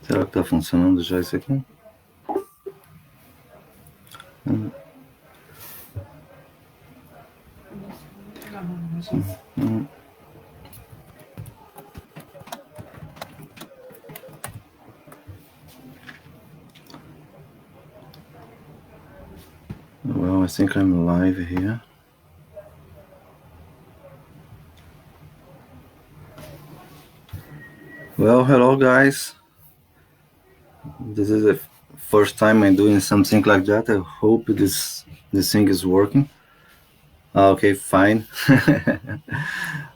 Será que tá funcionando já isso aqui? Well, I think I'm live here. Well, hello guys. This is the first time I'm doing something like that. I hope this thing is working. Okay, fine.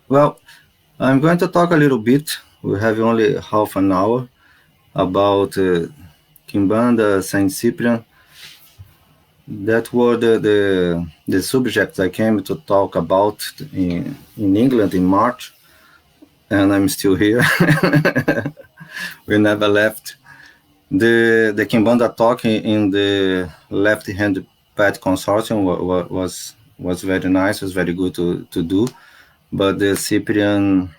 Well, I'm going to talk a little bit. We have only half an hour about Quimbanda, Saint Cyprian. That were the subjects I came to talk about in England in March, and I'm still here. We never left. The Quimbanda talk in the left-hand pad consortium was very nice, was very good to do, but the Cyprian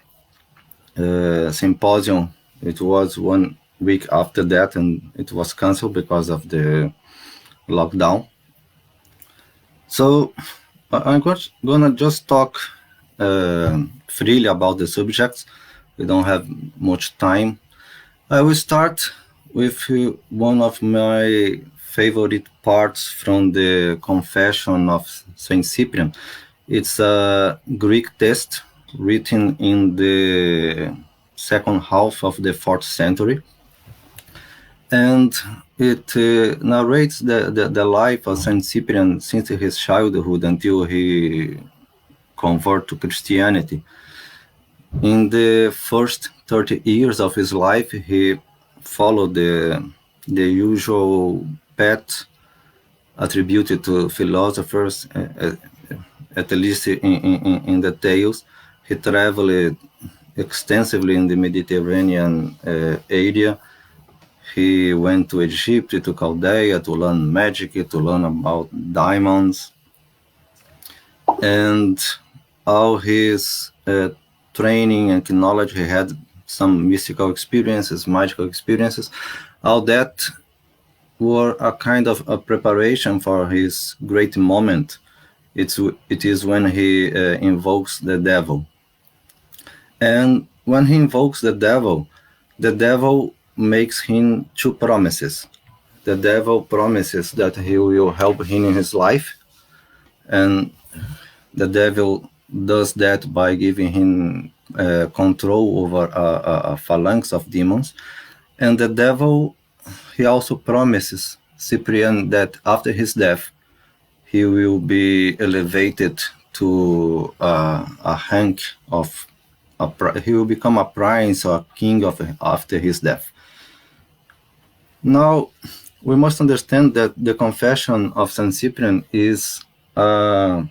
symposium, it was 1 week after that, and it was canceled because of the lockdown. So I'm gonna just talk freely about the subjects. We don't have much time. I will start with one of my favorite parts from the Confession of Saint Cyprian. It's a Greek text written in the second half of the 4th century. And it narrates the life of Saint Cyprian since his childhood until he converted to Christianity. In the first 30 years of his life, he followed the usual path attributed to philosophers, at least in the tales. He traveled extensively in the Mediterranean area. He went to Egypt, to Chaldea, to learn magic, to learn about diamonds. And all his training and knowledge, he had some mystical experiences, magical experiences. All that were a kind of a preparation for his great moment. It is when he invokes the devil. And when he invokes the devil makes him 2 promises. The devil promises that he will help him in his life, and the devil does that by giving him control over a phalanx of demons. And the devil, he also promises Cyprian that after his death, he will be elevated to a rank of, he will become a prince or a king after his death. Now, we must understand that the Confession of Saint Cyprian is a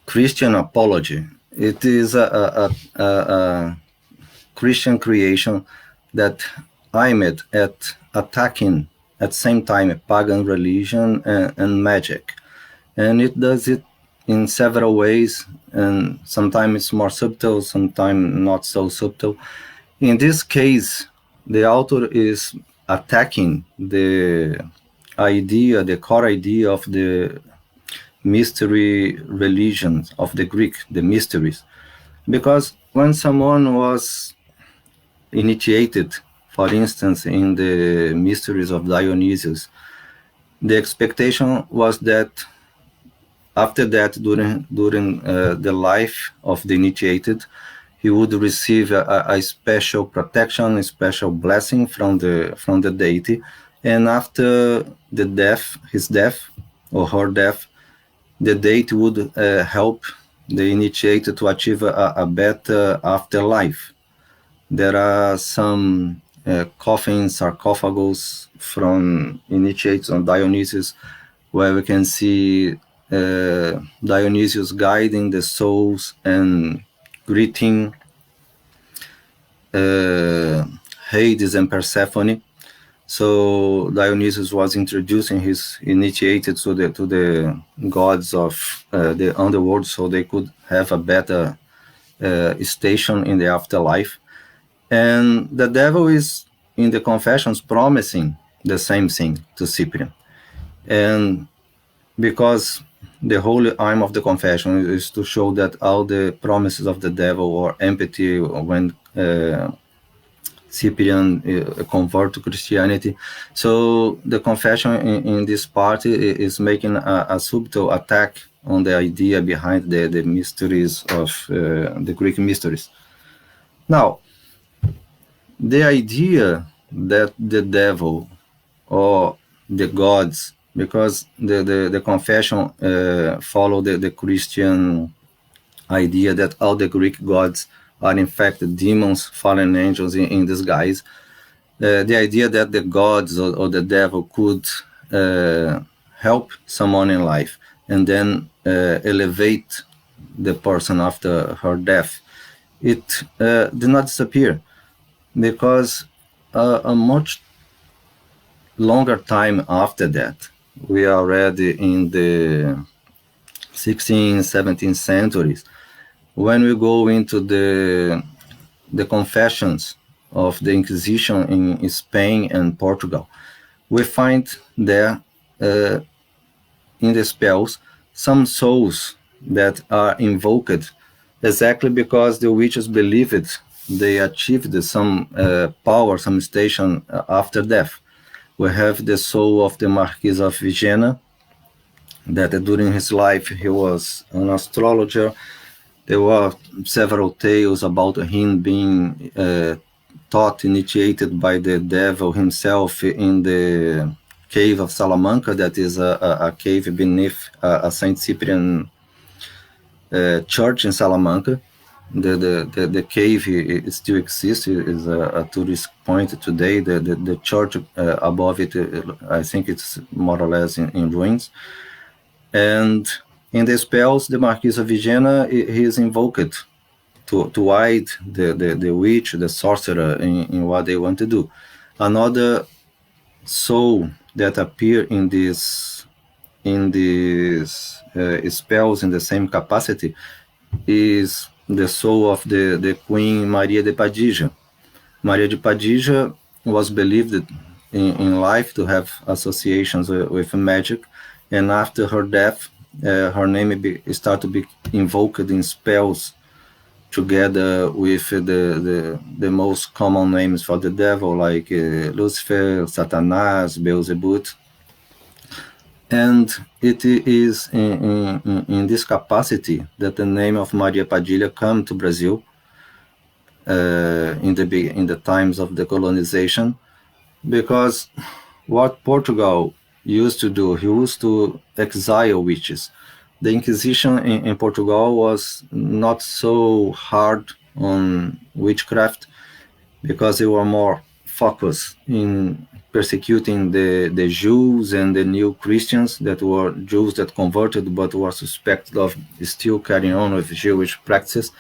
Christian apology. It is a Christian creation that aimed at attacking at the same time a pagan religion and magic. And it does it in several ways, and sometimes it's more subtle, sometimes not so subtle. In this case, the author is attacking the idea, the core idea of the mystery religions of the Greek, the mysteries. Because when someone was initiated, for instance, in the mysteries of Dionysius, the expectation was that after that, during the life of the initiated, he would receive a special protection, a special blessing from the deity, and after the death, his death or her death, the deity would help the initiated to achieve a better afterlife. There are some coffins, sarcophagus from initiates on Dionysius, where we can see Dionysius guiding the souls and greeting Hades and Persephone. So Dionysius was introducing his initiated to the gods of the underworld, so they could have a better station in the afterlife. And the devil is in the confessions promising the same thing to Cyprian. And because the holy aim of the confession is to show that all the promises of the devil were empty when Cyprian convert to Christianity. So the confession in this part is making a subtle attack on the idea behind the mysteries of the Greek mysteries. Now, the idea that the devil or the gods, because the confession follow the Christian idea that all the Greek gods are in fact demons, fallen angels in disguise. The idea that the gods or the devil could help someone in life and then elevate the person after her death, it did not disappear, because a much longer time after that, we are already in the 16th, 17th centuries, when we go into the confessions of the Inquisition in Spain and Portugal, we find there in the spells some souls that are invoked exactly because the witches believed they achieved some power, some station after death. We have the soul of the Marquis of Villena, that during his life he was an astrologer. There were several tales about him being taught, initiated by the devil himself in the cave of Salamanca, that is a cave beneath a Saint Cyprian church in Salamanca. The cave still exists, is a tourist point today. The church above it, I think it's more or less in ruins. And in the spells, the Marquis of Villena, he is invoked to aid the witch, the sorcerer, in what they want to do. Another soul that appear in these spells in the same capacity is the soul of the Queen Maria de Padilla. Maria de Padilla was believed in life to have associations with magic, and after her death, her name started to be invoked in spells together with the most common names for the devil, like Lucifer, Satanas, Beelzebub. And it is in this capacity that the name of Maria Padilla came to Brazil in the times of the colonization, because what Portugal used to do, he used to exile witches. The Inquisition in Portugal was not so hard on witchcraft, because they were more focused in persecuting the Jews and the new Christians, that were Jews that converted but were suspected of still carrying on with Jewish practices.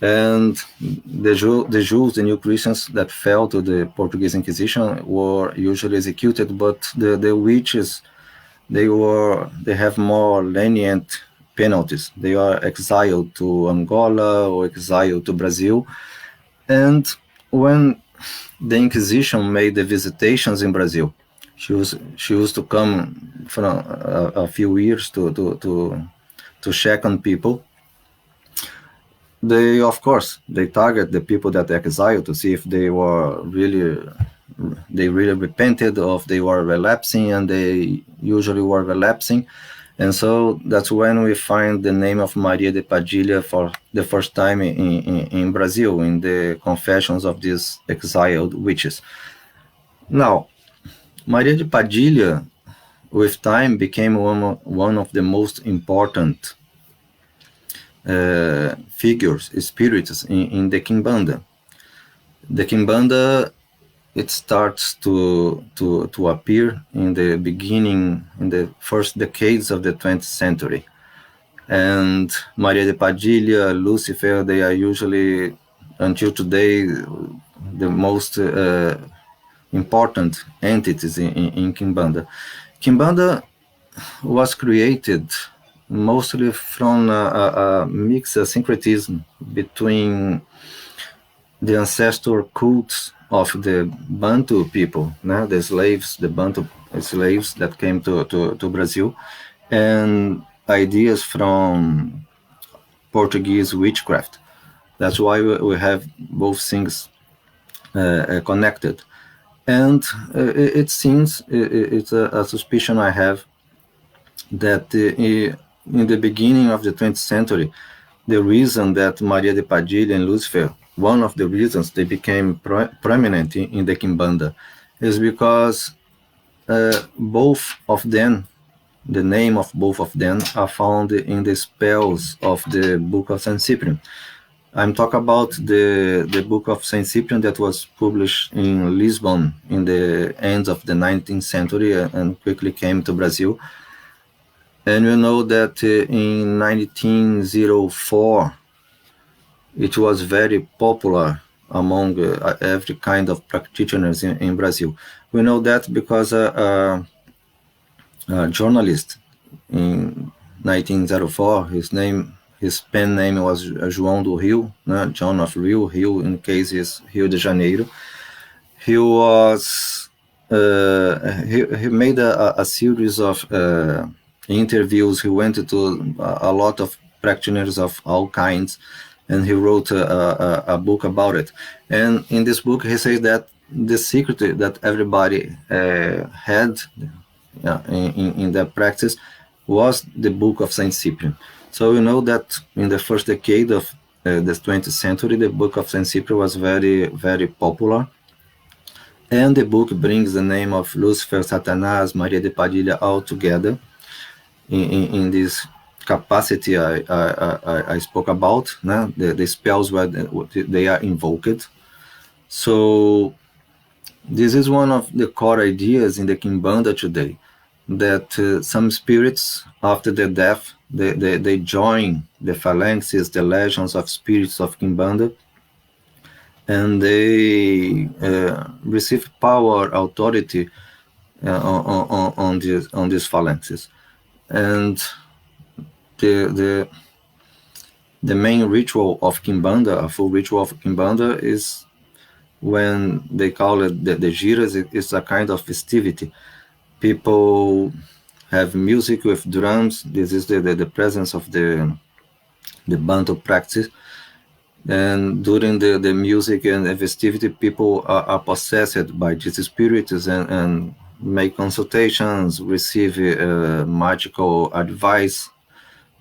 And the Jews, the new Christians that fell to the Portuguese Inquisition, were usually executed, but the witches, they have more lenient penalties. They are exiled to Angola or exiled to Brazil. And when the Inquisition made the visitations in Brazil, she used to come for a few years to check on people. They, of course, they target the people that exiled to see if they really repented, or if they were relapsing, and they usually were relapsing. And so that's when we find the name of Maria de Padilla for the first time in Brazil, in the confessions of these exiled witches. Now, Maria de Padilla, with time, became one of the most important figures, spirits in the Quimbanda. The Quimbanda, it starts to appear in the beginning, in the first decades of the 20th century. And Maria de Padilla, Lucifer, they are usually, until today, the most important entities in Quimbanda. Quimbanda was created mostly from a mix, a syncretism between the ancestor cults of the Bantu people, the slaves, the Bantu slaves that came to Brazil, and ideas from Portuguese witchcraft. That's why we have both things connected. And it seems, it's a suspicion I have, that in the beginning of the 20th century, the reason that Maria de Padilha and Lucifer, one of the reasons they became prominent in the Quimbanda, is because both of them, the name of both of them, are found in the spells of the Book of Saint Cyprian. I'm talking about the Book of Saint Cyprian that was published in Lisbon in the end of the 19th century and quickly came to Brazil. And you know that in 1904, it was very popular among every kind of practitioners in Brazil. We know that because a journalist in 1904, his pen name was João do Rio, John of Rio. Rio in case is Rio de Janeiro. He was he made a series of interviews. He went to a lot of practitioners of all kinds, and he wrote a book about it. And in this book, he says that the secret that everybody had in their practice was the Book of Saint Cyprian. So you know that in the first decade of the 20th century, the Book of Saint Cyprian was very, very popular. And the book brings the name of Lucifer, Satanás, Maria de Padilha all together in this capacity I spoke about, the spells where they are invoked. So this is one of the core ideas in the Quimbanda today, that some spirits, after their death, they join the phalanxes, the legions of spirits of Quimbanda, and they receive power, authority on these phalanxes. And the main ritual of Quimbanda, a full ritual of Quimbanda, is when they call it the giras. It's a kind of festivity. People have music with drums. This is the presence of the Bantu practice. And during the music and the festivity, people are possessed by these spirits and make consultations, receive magical advice.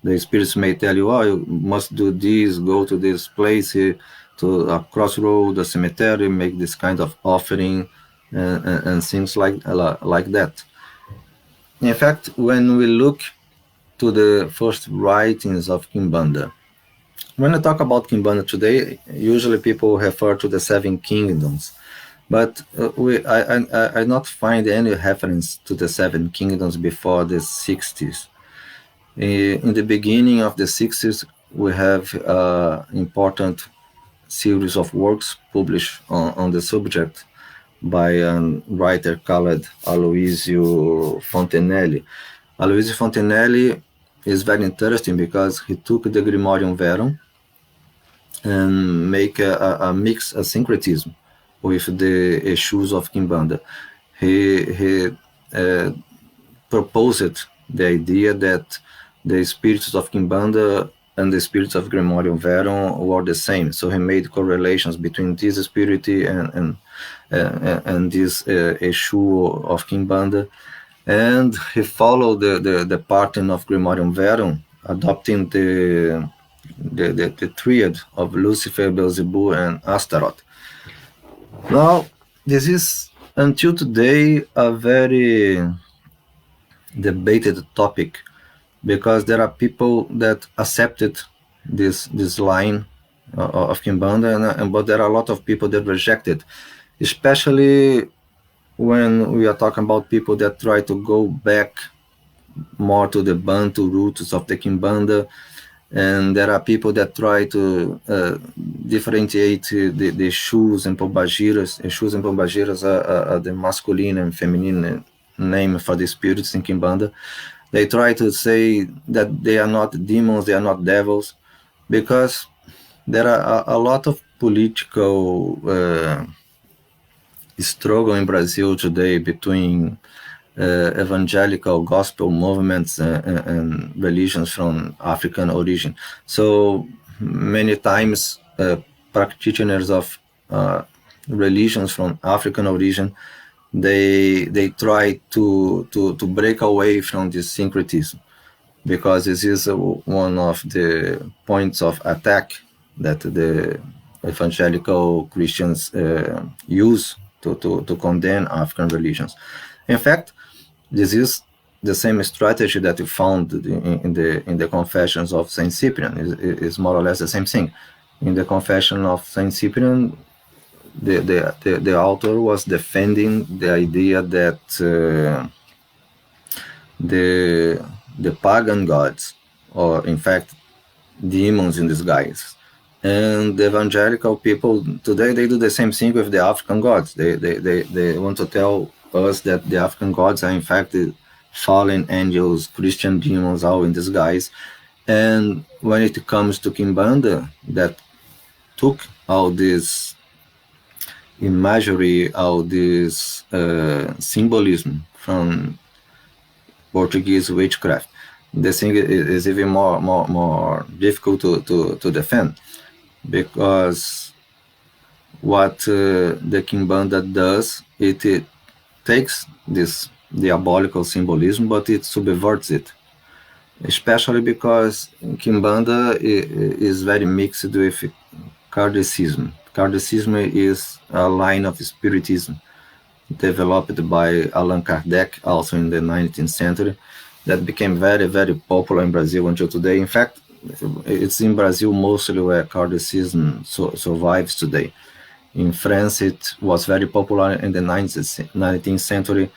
The spirits may tell you, oh, you must do this, go to this place, to a crossroad, a cemetery, make this kind of offering, and things like that. In fact, when we look to the first writings of Quimbanda, when I talk about Quimbanda today, usually people refer to the Seven Kingdoms, but I not find any reference to the Seven Kingdoms before the 60s. In the beginning of the 60s, we have important series of works published on the subject by a writer called Aloisio Fontenelle. Aloisio Fontenelle is very interesting because he took the Grimorium Verum and make a mix, a syncretism with the Exus of Quimbanda. He proposed the idea that the spirits of Quimbanda and the spirits of Grimorium Verum were the same. So he made correlations between this spirit and this Exu of Quimbanda. And he followed the pattern of Grimorium Verum, adopting the triad of Lucifer, Beelzebub, and Astaroth. Now, this is, until today, a very debated topic, because there are people that accepted this line of Quimbanda, but there are a lot of people that reject it, especially when we are talking about people that try to go back more to the Bantu roots of the Quimbanda, and there are people that try to differentiate the Exus and Pombagiras. Exus and Pombagiras are the masculine and feminine name for the spirits in Quimbanda. They try to say that they are not demons, they are not devils, because there are a lot of political struggle in Brazil today between evangelical gospel movements and religions from African origin. So many times practitioners of religions from African origin, they try to break away from this syncretism, because this is one of the points of attack that the evangelical Christians use to condemn African religions. In fact, this is the same strategy that you found in the Confessions of Saint Cyprian. Is more or less the same thing. In the Confession of Saint Cyprian, the author was defending the idea that the pagan gods, or in fact demons in disguise, and the evangelical people today, they do the same thing with the African gods. They want to tell us that the African gods are in fact the fallen angels, Christian demons, all in disguise. And when it comes to Quimbanda, that took all this imagery, all this symbolism from Portuguese witchcraft, the thing is even more difficult to defend, because what the Quimbanda does, it takes this diabolical symbolism, but it subverts it, especially because Quimbanda is very mixed with Kardecism. Kardecism is a line of Spiritism developed by Allan Kardec, also in the 19th century, that became very, very popular in Brazil until today. In fact, it's in Brazil mostly where Kardecism survives today. In France, it was very popular in the 19th century,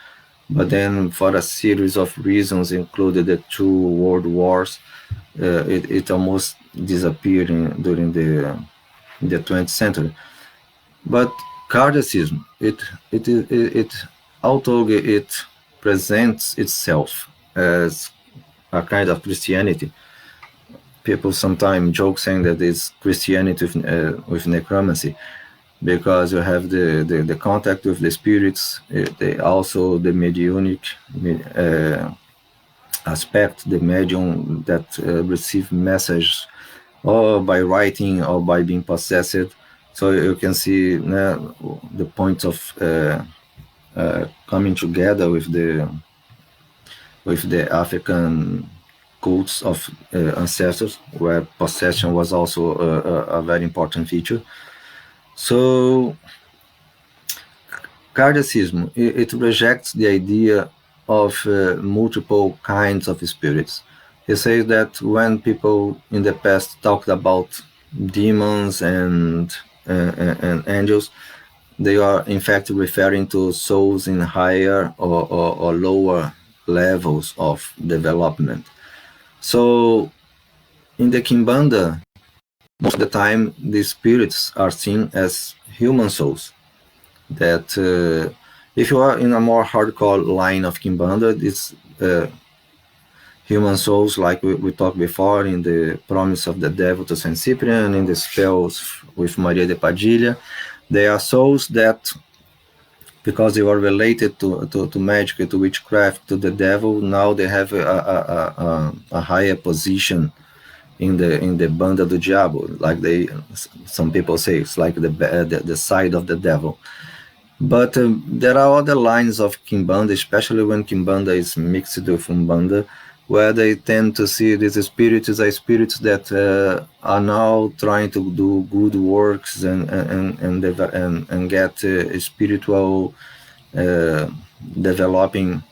but then for a series of reasons, including the 2 world wars, it almost disappeared during the 20th century. But Kardecism, although it presents itself as a kind of Christianity, people sometimes joke saying that it's Christianity with necromancy, because you have the contact with the spirits, also the mediunic aspect, the medium that receive message or by writing or by being possessed. So you can see the point of coming together with the African cults of ancestors, where possession was also a very important feature. So Kardecism, it rejects the idea of multiple kinds of spirits. He says that when people in the past talked about demons and angels, they are in fact referring to souls in higher or lower levels of development. So in the Quimbanda, most of the time these spirits are seen as human souls, that if you are in a more hardcore line of Quimbanda, it's human souls, like we talked before in the Promise of the Devil to Saint Cyprian, in the spells with Maria de Padilha. They are souls that, because they were related to magic, to witchcraft, to the devil, now they have a higher position in the Banda do Diabo, like some people say, it's like the side of the devil. But there are other lines of Quimbanda, especially when Quimbanda is mixed with Umbanda, where they tend to see these spirits as spirits that are now trying to do good works and get spiritual developing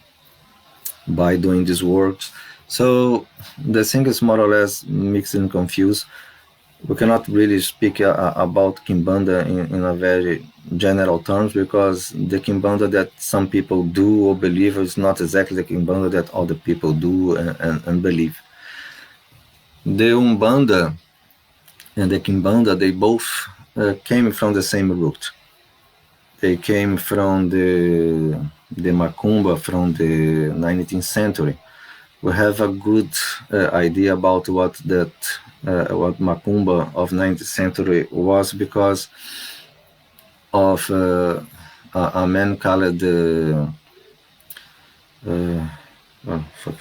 by doing these works. So the thing is more or less mixed and confused. We cannot really speak about Quimbanda in a very general terms, because the Quimbanda that some people do or believe is not exactly the Quimbanda that other people do and believe. The Umbanda and the Quimbanda, they both came from the same root. They came from the Macumba from the 19th century. We have a good idea about what that what Macumba of 19th century was because of a man called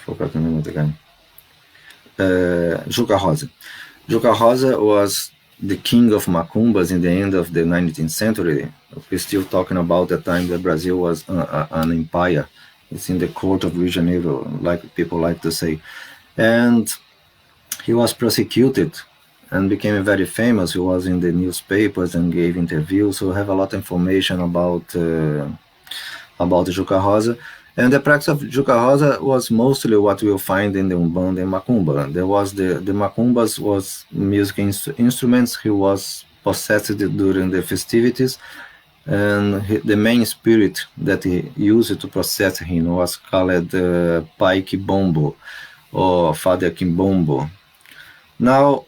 forgot the name of the guy. Juca Rosa. Juca Rosa was the king of macumbas in the end of the 19th century. We're still talking about the time that Brazil was an empire. It's in the court of Rio de Janeiro, like people like to say. And he was prosecuted and became very famous. He was in the newspapers and gave interviews, so I have a lot of information about Juca Rosa. And the practice of Juca Rosa was mostly what we'll find in the Umbanda and Macumba. There was the Macumbas was music instruments. He was possessed during the festivities, and the main spirit that he used to possess him was called Pai Kibombo or Father Kimbombo. Now,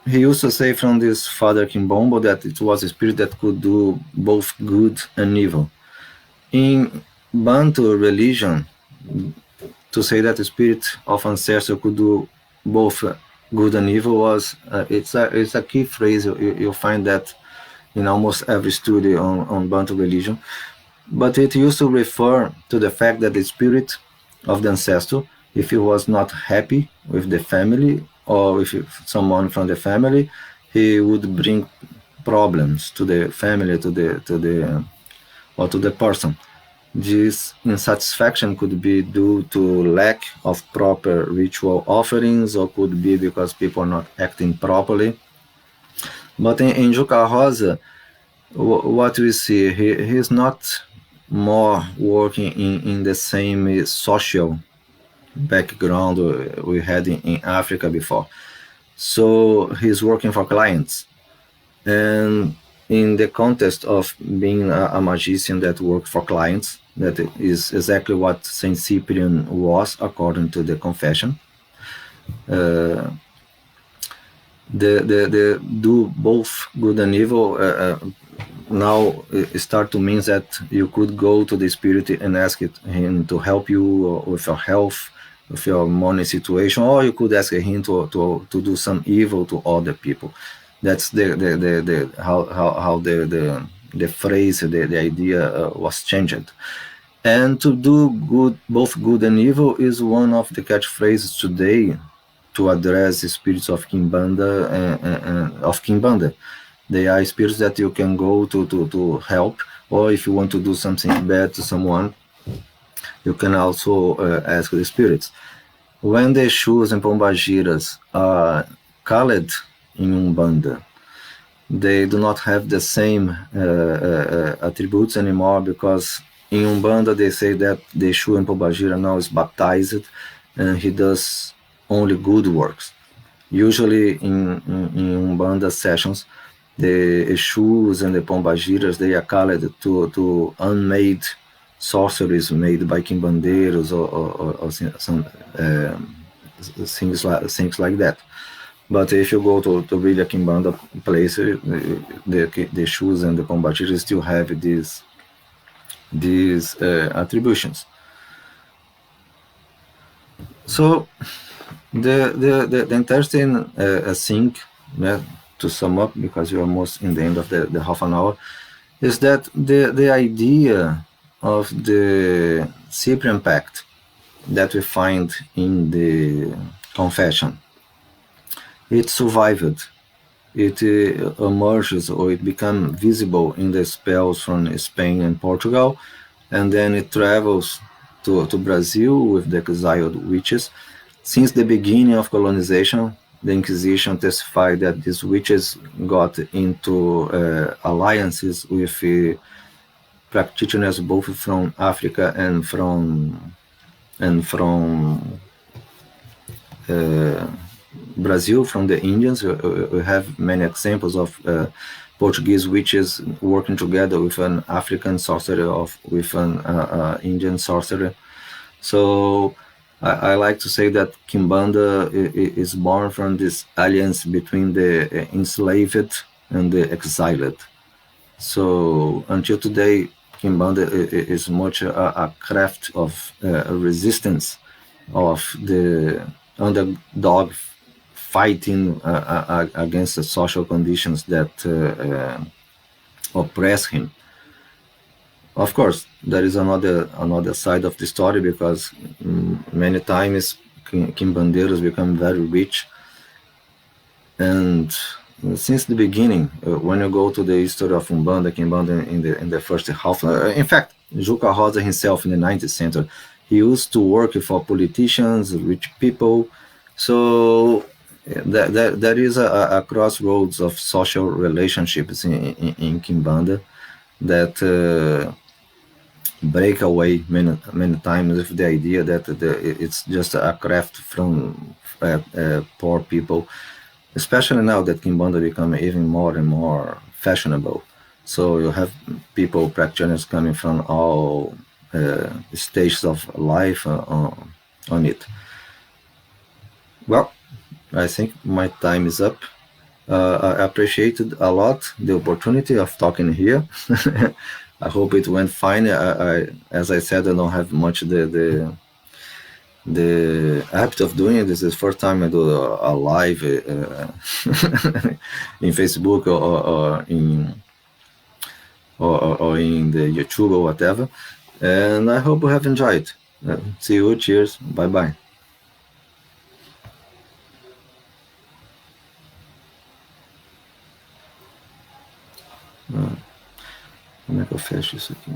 he used to say from this Father Kimbombo that it was a spirit that could do both good and evil. In Bantu religion, to say that the spirit of ancestor could do both good and evil was it's a key phrase. You'll find that in almost every study on Bantu religion. But it used to refer to the fact that the spirit of the ancestor, if he was not happy with the family or with someone from the family, he would bring problems to the family, to the person. This insatisfaction could be due to lack of proper ritual offerings, or could be because people are not acting properly. But in Juca Rosa, what we see, he's not more working in the same social background we had in Africa before. So he's working for clients. And in the context of being a magician that worked for clients, that is exactly what Saint Cyprian was, according to the confession. The do both good and evil now start to mean that you could go to the spirit and ask him to help you with your health, with your money situation, or you could ask him to do some evil to other people. That's how the phrase, the idea was changed. And to do good, both good and evil, is one of the catchphrases today to address the spirits of Quimbanda of Quimbanda. They are spirits that you can go to help, or if you want to do something bad to someone, you can also ask the spirits. When the Exus and Pombagiras are called in Umbanda, they do not have the same attributes anymore, because in Umbanda they say that the Exu and Pombagira now is baptized and he does only good works. Usually in Umbanda sessions, the Exus and the Pombagiras, they are called to unmade sorceries made by Quimbandeiros or some things like that. But if you go to really a Quimbanda place, the Exus and the Pombagiras still have these attributions. So the interesting thing, to sum up, because we are almost in the end of the half an hour, is that the idea of the Cyprian Pact that we find in the confession, it survived. It emerges, or it becomes visible in the spells from Spain and Portugal, and then it travels to Brazil with the exiled witches. Since the beginning of colonization, the Inquisition testified that these witches got into alliances with practitioners both from Africa and from Brazil, from the Indians. We have many examples of Portuguese witches working together with an African sorcerer, with an Indian sorcerer. So I like to say that Quimbanda is born from this alliance between the enslaved and the exiled. So until today, Quimbanda is much a craft of resistance of the underdog fighting against the social conditions that oppress him. Of course, there is another side of the story, because many times Quimbandeiros become very rich, and since the beginning, when you go to the history of Quimbanda in the first half, in fact, Juca Rosa himself in the 19th century, he used to work for politicians, rich people. So there is a crossroads of social relationships in Quimbanda that break away many times with the idea that it's just a craft from poor people, especially now that Kimbanda become even more and more fashionable. So you have people, practitioners coming from all stages of life on it. Well, I think my time is up. I appreciated a lot the opportunity of talking here. I hope it went fine. As I said, I don't have much the habit of doing it. This is the first time I do a live in Facebook or in the YouTube or whatever. And I hope you have enjoyed. See you. Cheers. Bye bye. Como é que eu fecho isso aqui?